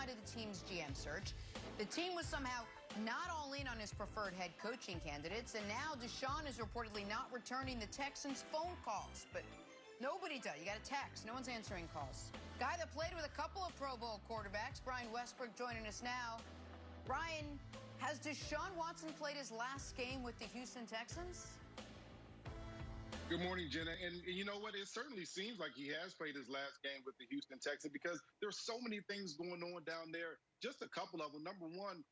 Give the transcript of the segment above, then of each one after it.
side of the team's GM search. The team was somehow not all in on his preferred head coaching candidates, and now Deshaun is reportedly not returning the Texans' phone calls. But nobody does. You got a text. No one's answering calls. Guy that played with a couple of Pro Bowl quarterbacks, Brian Westbrook, joining us now. Brian, has Deshaun Watson played his last game with the Houston Texans? Good morning, Jenna. And you know what? It certainly seems like he has played his last game with the Houston Texans because there's so many things going on down there. Just a couple of them. Number one,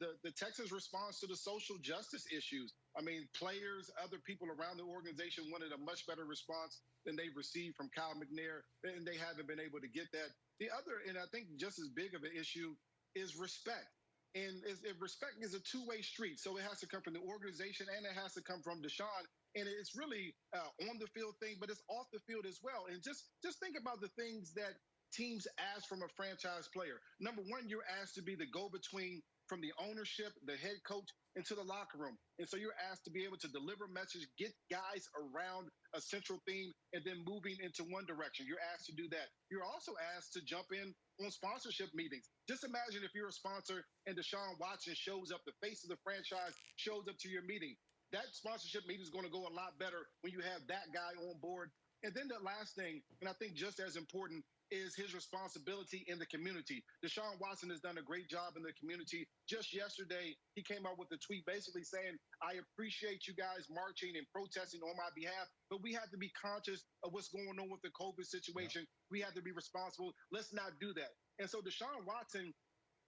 the Texans' response to the social justice issues. I mean, players, other people around the organization wanted a much better response than they've received from Kyle McNair, and they haven't been able to get that. The other, and I think just as big of an issue, is respect. And respect is a two-way street, so it has to come from the organization and it has to come from Deshaun. And it's really on the field thing, but it's off the field as well. And just think about the things that teams ask from a franchise player. Number one, you're asked to be the go-between from the ownership, the head coach, into the locker room. And so you're asked to be able to deliver message, get guys around a central theme, and then moving into one direction. You're asked to do that. You're also asked to jump in on sponsorship meetings. Just imagine if you're a sponsor and Deshaun Watson shows up, the face of the franchise shows up to your meeting. That sponsorship meeting is going to go a lot better when you have that guy on board. And then the last thing, and I think just as important, is his responsibility in the community. Deshaun Watson has done a great job in the community. Just yesterday, he came out with a tweet basically saying, I appreciate you guys marching and protesting on my behalf, but we have to be conscious of what's going on with the COVID situation. Yeah. We have to be responsible. Let's not do that. And so Deshaun Watson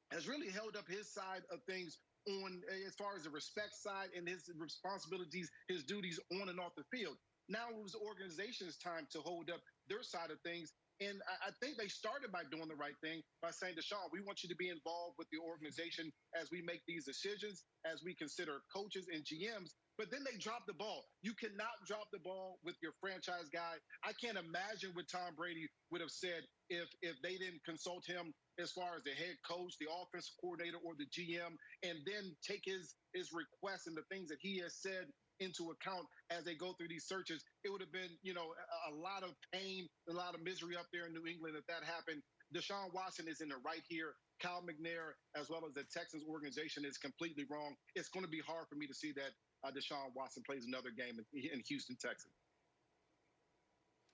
has really held up his side of things on as far as the respect side and his responsibilities, his duties on and off the field. Now it was the organization's time to hold up their side of things. And I think they started by doing the right thing by saying, Deshaun, we want you to be involved with the organization as we make these decisions, as we consider coaches and GMs. But then they dropped the ball. You cannot drop the ball with your franchise guy. I can't imagine what Tom Brady would have said if they didn't consult him as far as the head coach, the offensive coordinator, or the GM, and then take his requests and the things that he has said into account as they go through these searches. It would have been, a lot of pain, a lot of misery up there in New England if that happened. Deshaun Watson is in the right here. Kyle McNair, as well as the Texans organization, is completely wrong. It's going to be hard for me to see that Deshaun Watson plays another game in Houston, Texas.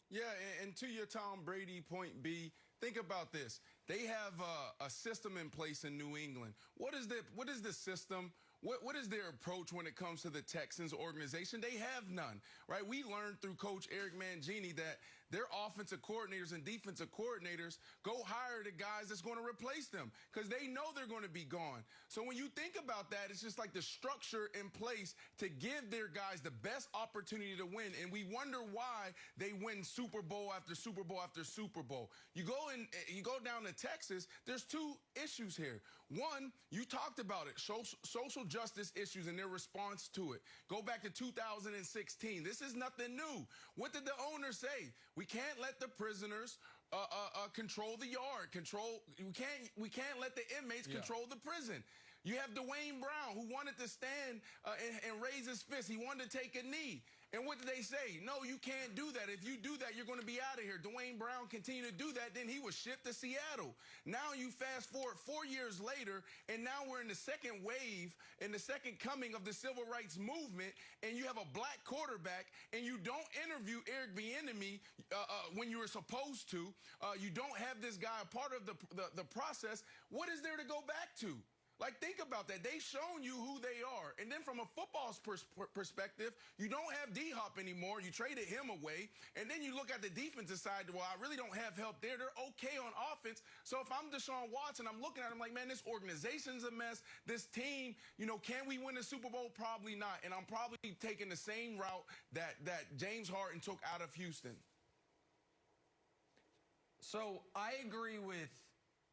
Yeah, and to your Tom Brady point, B, think about this. They have a system in place in New England. What is the system? What is their approach when it comes to the Texans organization? They have none, right? We learned through Coach Eric Mangini that their offensive coordinators and defensive coordinators go hire the guys that's going to replace them because they know they're going to be gone. So when you think about that, it's just like the structure in place to give their guys the best opportunity to win. And we wonder why they win Super Bowl after Super Bowl after Super Bowl. You go down to Texas, there's two issues here. One, you talked about it, social justice issues and their response to it. Go back to 2016. This is nothing new. What did the owner say? We can't let the prisoners control the yard. We can't let the inmates control the prison. You have Dwayne Brown, who wanted to stand and raise his fist. He wanted to take a knee. And what did they say? No, you can't do that. If you do that, you're going to be out of here. Dwayne Brown continued to do that. Then he was shipped to Seattle. Now you fast forward 4 years later, and now we're in the second wave, in the second coming of the civil rights movement, and you have a black quarterback, and you don't interview Eric Bieniemy when you were supposed to. You don't have this guy a part of the process. What is there to go back to? Like, think about that. They've shown you who they are. And then from a football perspective, you don't have D-Hop anymore. You traded him away. And then you look at the defensive side, well, I really don't have help there. They're okay on offense. So if I'm Deshaun Watson, I'm looking at him like, man, this organization's a mess. This team, can we win the Super Bowl? Probably not. And I'm probably taking the same route that James Harden took out of Houston. So I agree with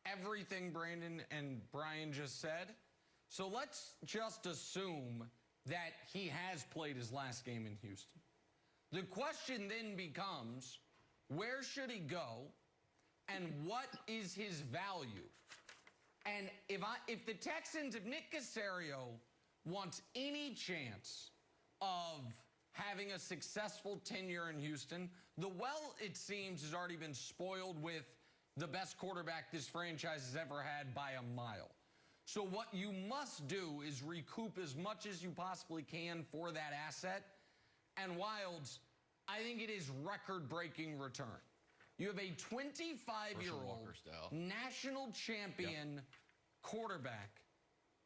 everything Brandon and Brian just said. So let's just assume that he has played his last game in Houston. The question then becomes, where should he go and what is his value? And if the Texans, if Nick Caserio wants any chance of having a successful tenure in Houston, the well, it seems, has already been spoiled with the best quarterback this franchise has ever had by a mile. So what you must do is recoup as much as you possibly can for that asset. And Wilds, I think it is record-breaking return. You have a 25-year-old national champion quarterback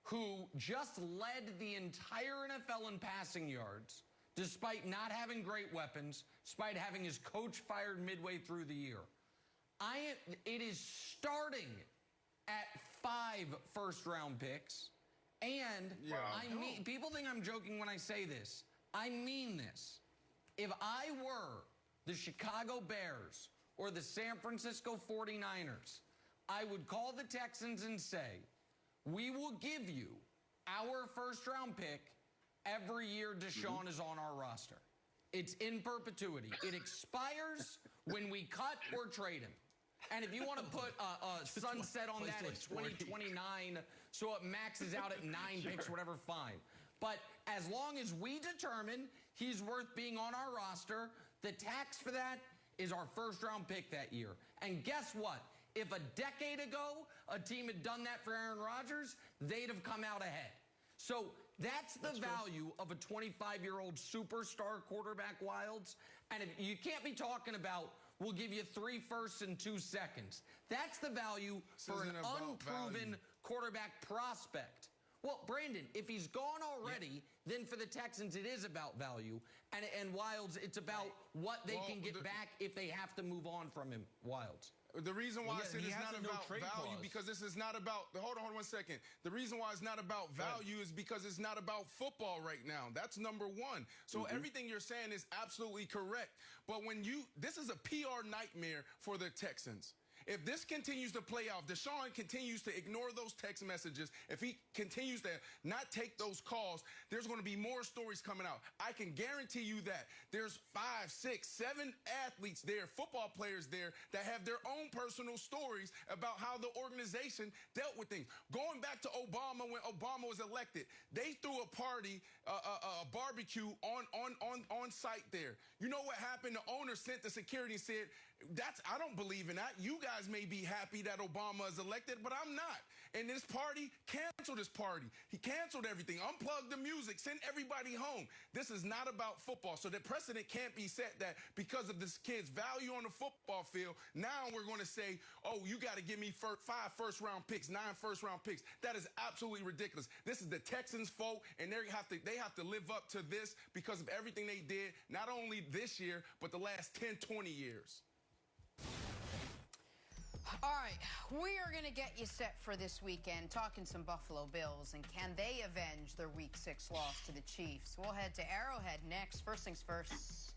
who just led the entire NFL in passing yards, despite not having great weapons, despite having his coach fired midway through the year. It is starting at 5 first-round picks, and people think I'm joking when I say this. I mean this. If I were the Chicago Bears or the San Francisco 49ers, I would call the Texans and say, we will give you our first-round pick every year Deshaun is on our roster. It's in perpetuity. It expires when we cut or trade him. And if you want to put a sunset on that at 2029 so it maxes out at 9 picks, whatever, fine. But as long as we determine he's worth being on our roster, the tax for that is our first-round pick that year. And guess what? If a decade ago a team had done that for Aaron Rodgers, they'd have come out ahead. So that's the value of a 25-year-old superstar quarterback, Wilds. And if, you can't be talking about, we'll give you 3 firsts and 2 seconds. That's the value for an unproven quarterback prospect. Well, Brandon, if he's gone already, then for the Texans it is about value. And Wilds, it's about what they can get back if they have to move on from him, Wilds. The reason why I said it's not about value, because this is not about, hold on 1 second. The reason why it's not about value is because it's not about football right now. That's number one. So everything you're saying is absolutely correct. But when this is a PR nightmare for the Texans. If this continues to play out, Deshaun continues to ignore those text messages, if he continues to not take those calls, there's going to be more stories coming out. I can guarantee you that. There's 5, 6, 7 athletes there, football players there, that have their own personal stories about how the organization dealt with things. Going back to Obama, when Obama was elected, they threw a party, a barbecue on site there. You know what happened? The owner sent the security and said, I don't believe in that. You guys may be happy that Obama is elected, but I'm not. And this party, canceled this party. He canceled everything, unplugged the music, sent everybody home. This is not about football. So the precedent can't be set that because of this kid's value on the football field, now we're going to say, oh, you got to give me 5 first-round picks, 9 first-round picks. That is absolutely ridiculous. This is the Texans' fault, and they have to live up to this because of everything they did, not only this year, but the last 10, 20 years. All right, we are going to get you set for this weekend, talking some Buffalo Bills, and can they avenge their Week 6 loss to the Chiefs? We'll head to Arrowhead next. First things first.